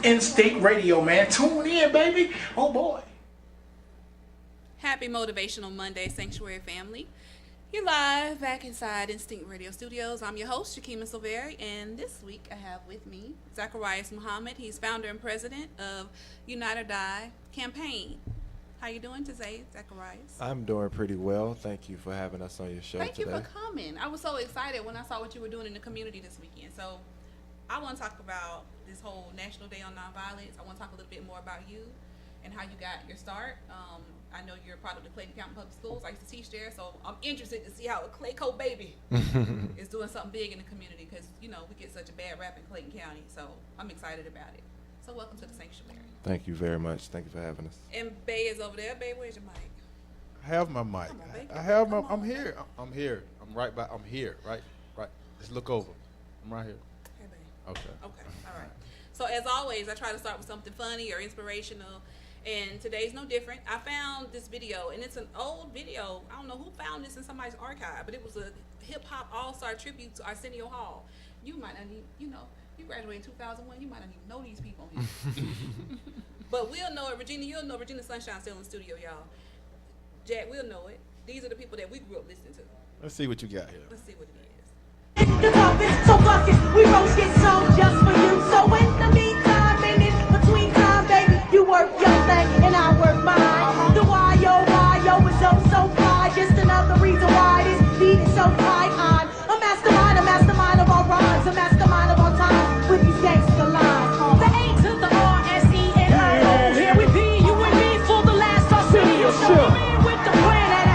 Instinct Radio, man. Tune in, baby. Oh, boy. Happy Motivational Monday, Sanctuary family. You're live back inside Instinct Radio Studios. I'm your host, Shekema Silveri, and this week I have with me Zacharias Muhammad. He's founder and president of Unite or Die campaign. How you doing today, Zacharias? I'm doing pretty well. Thank you for having us on your show Thank today. you for coming. I was so excited when I saw what you were doing in the community this weekend. So I want to talk about this whole National Day on Nonviolence. I want to talk a little bit more about you and how you got your start. I know you're a part of the Clayton County Public Schools. I used to teach there, so I'm interested to see how a Clayco baby is doing something big in the community because, you know, we get such a bad rap in Clayton County, so I'm excited about it. So welcome to the Sanctuary. Thank you very much. Thank you for having us. And Bay is over there. Bay, where's your mic? I have my mic. Come on, Bay. I have my. Come I'm on. here. I'm here. I'm right by. I'm here. Right. Just look over. I'm right here. Hey, Bay. Okay. Okay, all right. So as always, I try to start with something funny or inspirational, and today's no different. I found this video, and it's an old video. I don't know who found this in somebody's archive, but it was a hip-hop all-star tribute to Arsenio Hall. You might not even, you know, you graduated in 2001, you might not even know these people on here. But we'll know it. Regina, you'll know Regina Sunshine's still in the studio, y'all. Jack, we'll know it. These are the people that we grew up listening to. Let's see what you got here. Let's see what it is. The topic, so fuck it, we roast it so just for you. So in the meantime, and in between time, baby, you work your thing and I work mine. The why, yo, is so fly. Just another reason why this beat is so tight. I'm a mastermind of all rhymes, a mastermind of all time with these gangster lines. The A to the R-S-E-N-I-O. Here we be, you and me for the last Arsenio show. I'm in with the plan at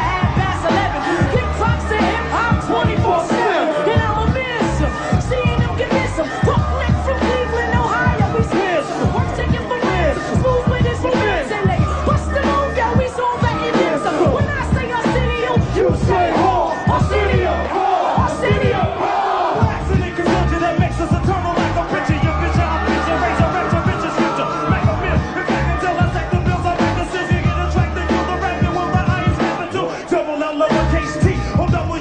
11:30. Hip hop's and hip hop 24/7. And I'ma miss him. Seeing him can miss him. Pop flick from Cleveland, Ohio, he's his. Work taking for ribs. Smooth with his ribs. And they bust the move, yo, he's on letting this. When I say Arsenio, you say Hall. Arsenio, Arsenio. Accident conjunction that makes us eternal like a picture. Your vision, I'm vision, resurrect your vision, scripture. Make a myth. In fact, until I take the bills, I make a decision. Get attracted to the rap and will the highest happen to. Double L lowercase T or W-N.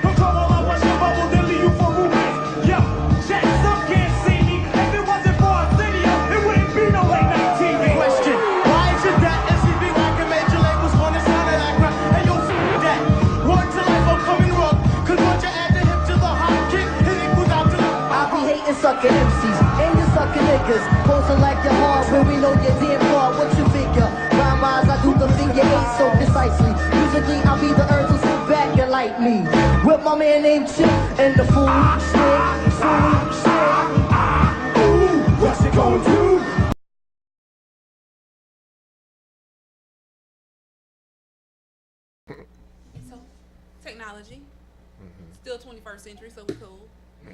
Don't come all I watch your bubble, then leave you for roommates. Yo, Jack, some can't see me. If it wasn't for Arsenio, it wouldn't be no late night TV. Question, why is it that SCB like a major labels wanna sound it like rap? Hey yo, that. Word to life, I'm coming rough. Cause once you add the hip to the hot kick, it equals out to the I be hating sucking MCs and you sucking niggas. Posing like you're hard when we know you're damn far. What you figure? Rhyme wise, I do the figure eight so precisely. Musically, I'll be the earth to sit back and like me. With my man named Chip and the fool stick. ooh, what's it gonna do? So, technology, still 21st century, so we cool.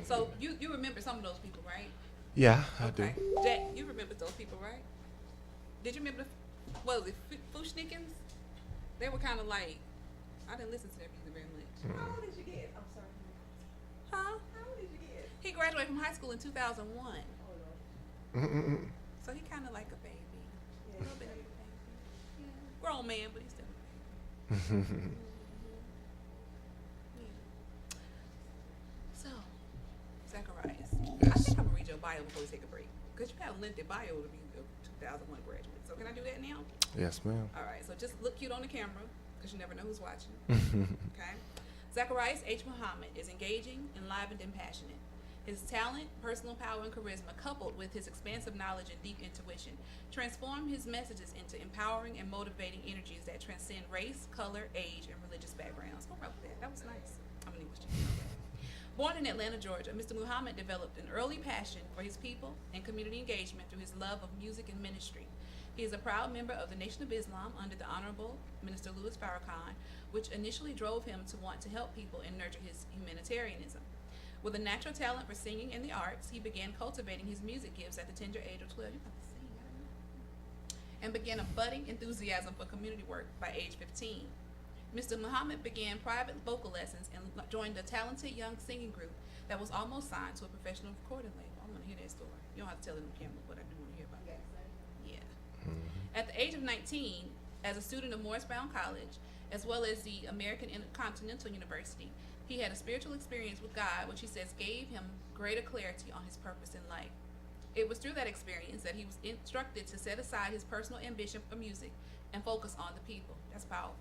So you remember some of those people, right? Yeah, I Okay. do. Jack, you remember those people, right? Did you remember what was it, Fushnikins? They were kind of like, I didn't listen to their music very much. How old did you get? I'm sorry. Huh? How old did you get? He graduated from high school in 2001. So he kind of like a baby. A little bit of a baby. Yeah. Grown man, but he's still a baby. Yeah. So, Zacharias, I Yes. think I'm going to read your bio before we take a break. Because you have a lengthy bio to be a 2001 graduate. So can I do that now? Yes, ma'am. All right, so just look cute on the camera because you never know who's watching. Okay? Zacharias H. Muhammad is engaging, enlivened, and passionate. His talent, personal power, and charisma, coupled with his expansive knowledge and deep intuition, transform his messages into empowering and motivating energies that transcend race, color, age, and religious backgrounds. Who wrote that? That was nice. How many was you? Born in Atlanta, Georgia, Mr. Muhammad developed an early passion for his people and community engagement through his love of music and ministry. He is a proud member of the Nation of Islam under the Honorable Minister Louis Farrakhan, which initially drove him to want to help people and nurture his humanitarianism. With a natural talent for singing and the arts, he began cultivating his music gifts at the tender age of 12. You got to sing, I don't know. And began a budding enthusiasm for community work by age 15. Mr. Muhammad began private vocal lessons and joined a talented young singing group that was almost signed to a professional recording label. I want to hear that story. You don't have to tell it on camera, but I do want to hear about it. Yeah. At the age of 19, as a student of Morris Brown College, as well as the American Intercontinental University, he had a spiritual experience with God, which he says gave him greater clarity on his purpose in life. It was through that experience that he was instructed to set aside his personal ambition for music and focus on the people. That's powerful.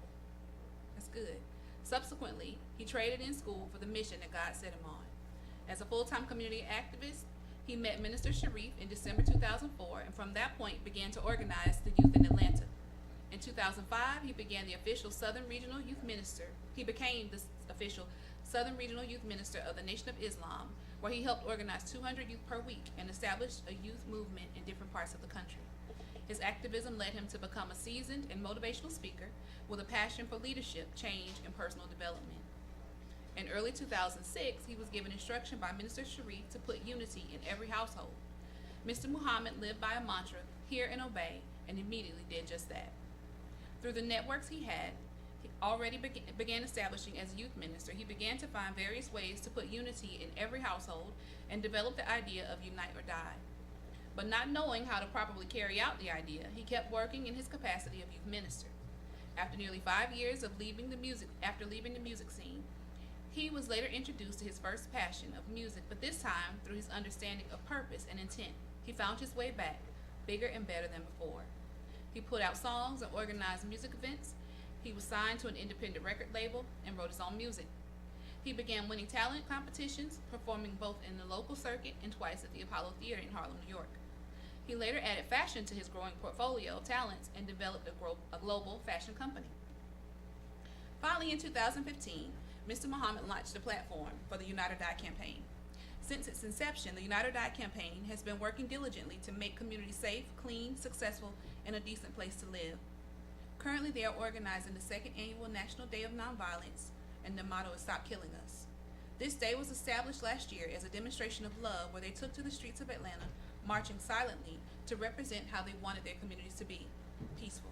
That's good. Subsequently, he traded in school for the mission that God set him on. As a full-time community activist, he met Minister Sharif in December 2004, and from that point began to organize the youth in Atlanta. In 2005, he began the official Southern Regional Youth Minister. He became the official Southern Regional Youth Minister of the Nation of Islam, where he helped organize 200 youth per week and established a youth movement in different parts of the country. His activism led him to become a seasoned and motivational speaker with a passion for leadership, change, and personal development. In early 2006, he was given instruction by Minister Sharif to put unity in every household. Mr. Muhammad lived by a mantra, hear and obey, and immediately did just that. Through the networks he had already began establishing as a youth minister, he began to find various ways to put unity in every household and develop the idea of unite or die. But not knowing how to properly carry out the idea, he kept working in his capacity of youth minister. After nearly 5 years of leaving the music scene, he was later introduced to his first passion of music, but this time through his understanding of purpose and intent. He found his way back, bigger and better than before. He put out songs and organized music events. He was signed to an independent record label and wrote his own music. He began winning talent competitions, performing both in the local circuit and twice at the Apollo Theater in Harlem, New York. He later added fashion to his growing portfolio of talents and developed a global fashion company. Finally, in 2015, Mr. Muhammad launched a platform for the Unite or Die campaign. Since its inception, the Unite or Die campaign has been working diligently to make communities safe, clean, successful, and a decent place to live. Currently, they are organizing the second annual National Day of Nonviolence, and the motto is Stop Killing Us. This day was established last year as a demonstration of love where they took to the streets of Atlanta, marching silently to represent how they wanted their communities to be, peaceful.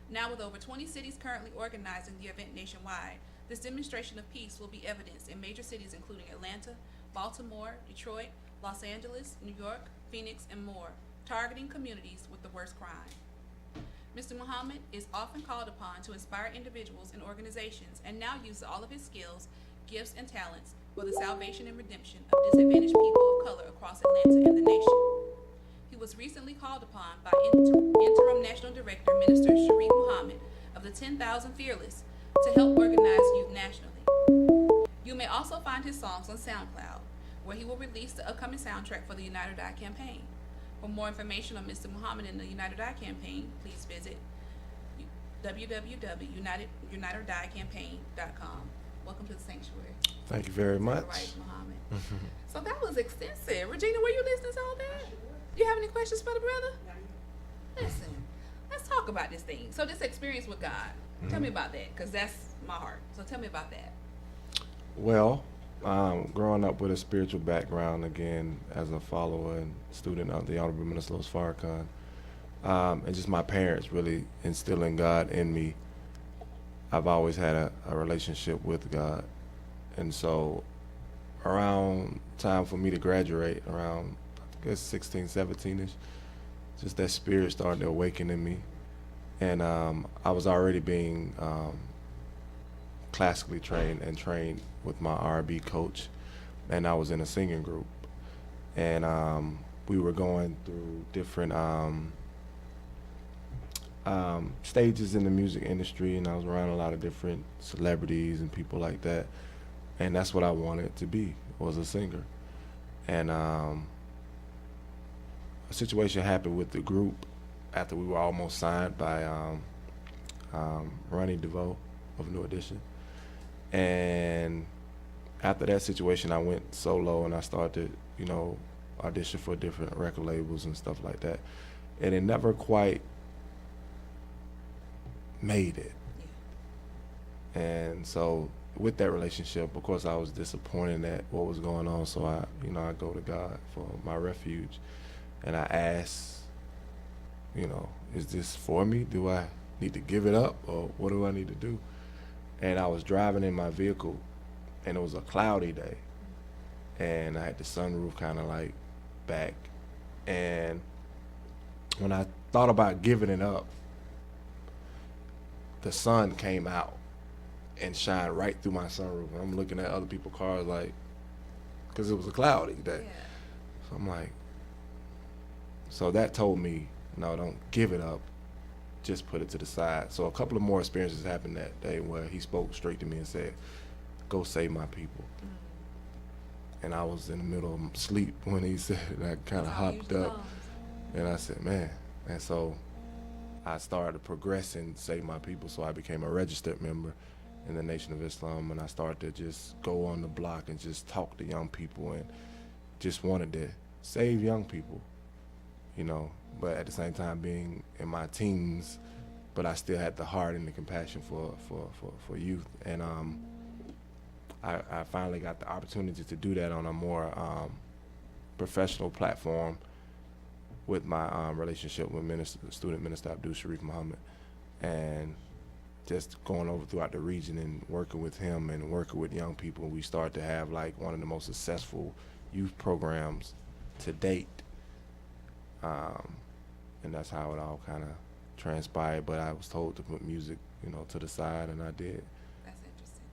Now with over 20 cities currently organizing the event nationwide, this demonstration of peace will be evidenced in major cities including Atlanta, Baltimore, Detroit, Los Angeles, New York, Phoenix, and more, targeting communities with the worst crime. Mr. Muhammad is often called upon to inspire individuals and organizations and now uses all of his skills, gifts, and talents for the salvation and redemption of disadvantaged people of color across Atlanta and the nation. He was recently called upon by Interim National Director Minister Sharif Muhammad of the 10,000 Fearless to help organize youth nationally. You may also find his songs on SoundCloud, where he will release the upcoming soundtrack for the Unite or Die campaign. For more information on Mr. Muhammad and the Unite or Die campaign, please visit www.uniteordiecampaign.com. Welcome to the sanctuary. Thank you very much. Zacharias Muhammad. So that was extensive. Regina, were you listening to all that? Do you have any questions for the brother? Listen, let's talk about this thing. So this experience with God, tell me about that, because that's my heart. So tell me about that. Well, growing up with a spiritual background, again, as a follower and student of the Honorable Minister Louis Farrakhan, and just my parents really instilling God in me, I've always had a relationship with God. And so around time for me to graduate, around, I guess, 16, 17-ish, just that spirit started to awaken in me. And I was already being classically trained and trained with my R&B coach, and I was in a singing group. And we were going through different stages in the music industry, and I was around a lot of different celebrities and people like that. And that's what I wanted to be, was a singer. And a situation happened with the group after we were almost signed by Ronnie DeVoe of New Edition. And after that situation, I went solo and I started to, audition for different record labels and stuff like that. And it never quite made it. And so with that relationship, of course, I was disappointed at what was going on. So I go to God for my refuge, and I ask, is this for me? Do I need to give it up, or what do I need to do? And I was driving in my vehicle, and it was a cloudy day, and I had the sunroof kind of like back. And when I thought about giving it up, the sun came out and shined right through my sunroof. And I'm looking at other people's cars like, because it was a cloudy day. Yeah. So I'm like, So that told me, no, don't give it up. Just put it to the side. So a couple of more experiences happened that day where he spoke straight to me and said, go save my people. And I was in the middle of sleep when he said it. I kind of hopped up and I said, man. And so I started progressing Save My People. So I became a registered member in the Nation of Islam, and I started to just go on the block and just talk to young people and just wanted to save young people, you know, but at the same time being in my teens, but I still had the heart and the compassion for youth. And I finally got the opportunity to do that on a more professional platform with my relationship with student minister Abdul Sharif Muhammad, and just going over throughout the region and working with him and working with young people. We started to have like one of the most successful youth programs to date. And that's how it all kind of transpired. But I was told to put music, you know, to the side, and I did. That's interesting.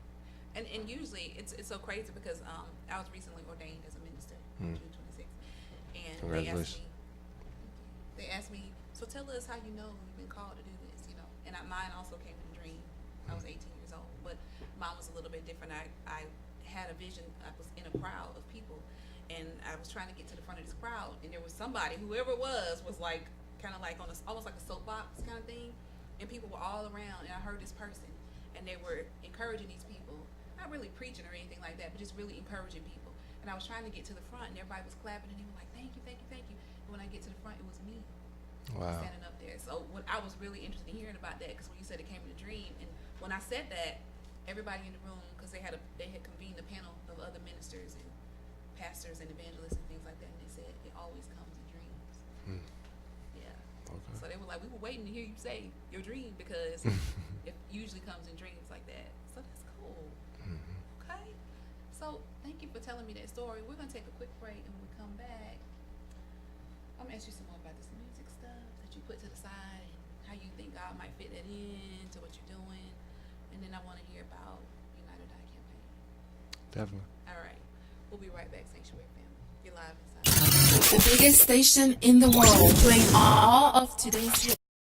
And usually it's so crazy because I was recently ordained as a minister in June 26th. And Congratulations. they asked me, so tell us how you know you've been called to do this, you know. And mine also came in a dream. I was 18 years old, but mine was a little bit different. I had a vision. I was in a crowd of people, and I was trying to get to the front of this crowd, and there was somebody, whoever it was like kind of like on almost like a soapbox kind of thing, and people were all around, and I heard this person, and they were encouraging these people, not really preaching or anything like that, but just really encouraging people. And I was trying to get to the front, and everybody was clapping, and they were like, "Thank you, thank you, thank you." And when I get to the front, it was me. Wow. Standing up there. So when I was really interested in hearing about that, because when you said it came in a dream, and when I said that, everybody in the room, because they had convened a panel of other ministers and pastors and evangelists and things like that, and they said it always comes in dreams. Yeah. Okay. So they were like, we were waiting to hear you say your dream, because it usually comes in dreams like that. So that's cool. Okay. So thank you for telling me that story. We're gonna take a quick break, and when we come back, I'm gonna ask you some more about this music stuff that you put to the side and how you think God might fit that in to what you're doing. And then I want to hear about Unite or Die campaign. Definitely. All right. We'll be right back, Sanctuary Family. You're live inside. The biggest station in the world, playing all of today's hits.